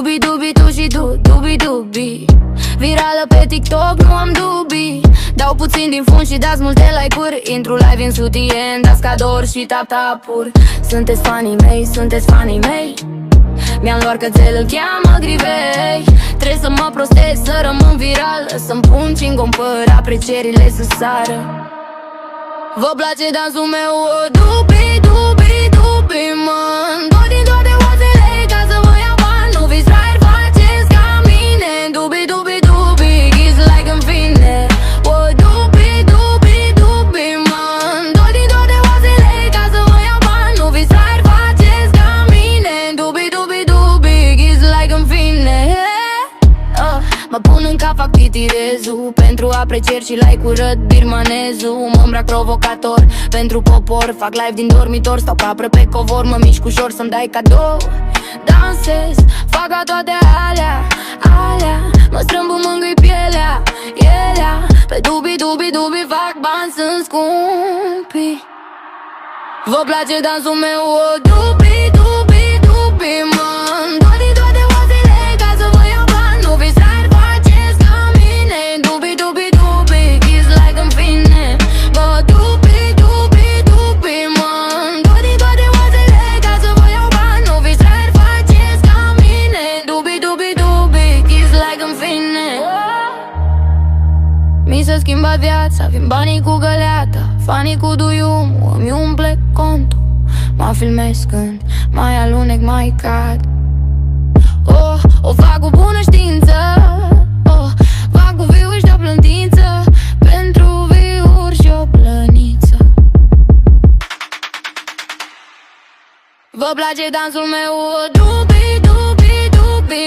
Dubi, dubi, tu și tu, dubi, dubi. Virală pe TikTok, nu am dubii. Dau puțin din fund și dați multe like-uri. Intru live în sutien, dați cadouri și tap-tap-uri. Sunteți fanii mei, sunteți fanii mei. Mi-am luat cățel, îl cheamă Grivei. Trebuie să mă prostez, să rămân viral, să-mi pun cingom păr, aprecierile să sară. Vă place dansul meu? O dubi, dubi, dubi, mă-n dor din toate oasele ca să vă iau bani. Nu fiți fraieri, faceți ca mine. Dubi, dubi, dubi, it's like în fine. O dubi, dubi, dubi, mă-n dor din toate oasele ca să vă iau bani. Nu fiți fraieri, faceți ca mine. Dubi, dubi, dubi, it's like în fine. Mă pun în cap, fac titirezul pentru aprecieri și like-uri, răd birmanezul. Mă îmbrac provocator pentru popor, fac live din dormitor, stau capră pe covor. Mă mișc ușor să-mi dai cadou. Dansez, fac ca toate alea, alea. Mă strâmb, mângâi pielea, elea. Pe dubi, dubi, dubi fac bani, sunt scumpi. Vă place dansul meu? O dubi, dubi, dubi, mă-n dor din toate oasele ca să vă iau bani. Nu fiți fraieri, faceți ca mine. Dubi, dubi, dubi, it's like în fine. Vă dubi, dubi, dubi, mă-n dor din toate oasele ca să vă iau bani. Nu fiți fraieri, faceți ca mine. Dubi, dubi, dubi, it's like în fine. Mi s-a schimbat viața, vin banii cu găleata. Fanii cu duiumul îmi umple contul. Mă filmez când mai alunec, mai cad. O fac cu bună știință. Fac cu viuri și o plântință. Pentru viuri și o plăniță. Vă place dansul meu? Dubi, dubi, dubi,